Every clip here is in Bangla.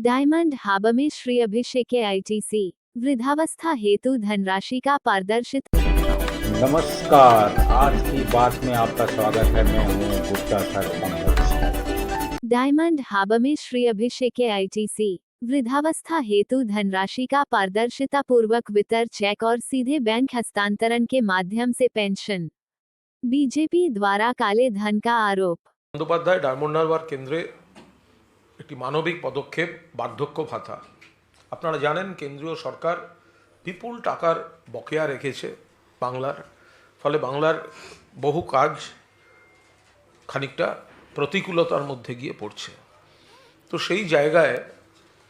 डायमंड हार्बर में श्री अभिषेक के आईटीसी वृद्धावस्था हेतु धनराशि का पारदर्शित। नमस्कार, आज की बात में आपका स्वागत है। मैं हूँ गुप्ता सर पंकज। डायमंड हार्बर में श्री अभिषेक के आईटीसी वृद्धावस्था हेतु धनराशि का पारदर्शिता पूर्वक वितरण, चेक और सीधे बैंक हस्तांतरण के माध्यम से पेंशन। बीजेपी द्वारा काले धन का आरोप। বন্দ্যোপাধ্যায় ডায়মন্ড হারবার কেন্দ্রে একটি মানবিক পদক্ষেপ বার্ধক্য ভাতা। আপনারা জানেন কেন্দ্রীয় সরকার বিপুল টাকার বকেয়া রেখেছে বাংলার, ফলে বাংলার বহু কাজ খানিকটা প্রতিকূলতার মধ্যে গিয়ে পড়ছে। তো সেই জায়গায়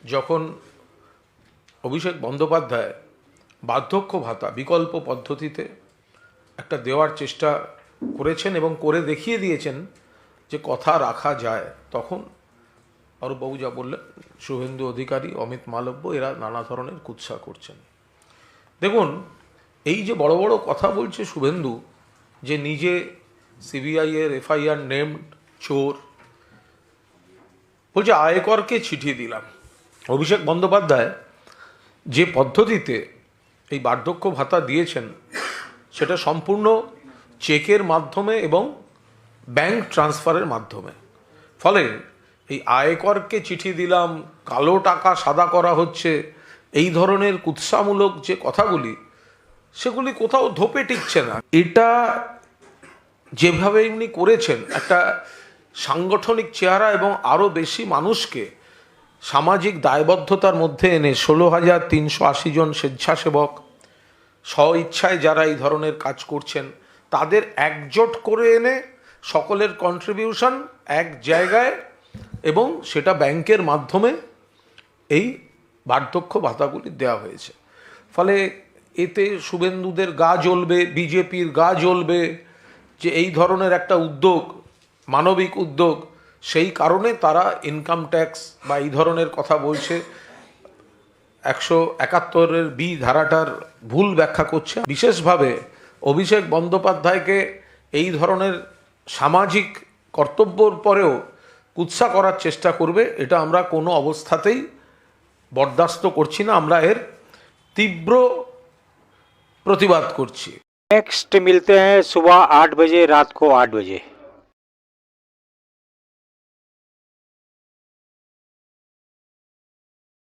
যখন অভিষেক বন্দ্যোপাধ্যায় বার্ধক্য ভাতা বিকল্প পদ্ধতিতে একটা দেওয়ার চেষ্টা করেছেন এবং করে দেখিয়ে দিয়েছেন যে কথা রাখা যায়, তখন অরূপবাবু যা বললেন, শুভেন্দু অধিকারী, অমিত মালব্য এরা নানা ধরনের কুৎসা করছেন। দেখুন, এই যে বড় বড় কথা বলছে শুভেন্দু, যে নিজে সিবিআইয়ের এফআইআর নেমড চোর, বলছে আয়করকে চিঠি দিলাম। অভিষেক বন্দ্যোপাধ্যায় যে পদ্ধতিতে এই বার্ধক্য ভাতা দিয়েছেন সেটা সম্পূর্ণ চেকের মাধ্যমে এবং ব্যাংক ট্রান্সফারের মাধ্যমে। ফলে এই আয়করকে চিঠি দিলাম, কালো টাকা সাদা করা হচ্ছে, এই ধরনের কুৎসামূলক যে কথাগুলি, সেগুলি কোথাও ধোপে টিকছে না। এটা যেভাবে এমনি করেছেন, একটা সাংগঠনিক চেহারা এবং আরও বেশি মানুষকে সামাজিক দায়বদ্ধতার মধ্যে এনে 16,380 জন স্বেচ্ছাসেবক স্ব ইচ্ছায় যারা এই ধরনের কাজ করছেন তাদের একজোট করে এনে সকলের কন্ট্রিবিউশন এক জায়গায় এবং সেটা ব্যাংকের মাধ্যমে এই বার্ধক্য ভাতাগুলি দেওয়া হয়েছে। ফলে এতে শুভেন্দুদের গা জ্বলবে, বিজেপির গা জ্বলবে যে এই ধরনের একটা উদ্যোগ, মানবিক উদ্যোগ, সেই কারণে তারা ইনকাম ট্যাক্স বা এই ধরনের কথা বলছে। 171-এর বি ধারাটার ভুল ব্যাখ্যা করছে। বিশেষভাবে অভিষেক বন্দ্যোপাধ্যায়কে এই ধরনের সামাজিক কর্তব্যর পরেও কুৎসা করার চেষ্টা করবে, এটা আমরা কোনো অবস্থাতেই বরদাস্ত করছি না। আমরা এর তীব্র প্রতিবাদ করছি। नेक्स्ट मिलते हैं सुबह 8 बजे, रात को 8 बजे।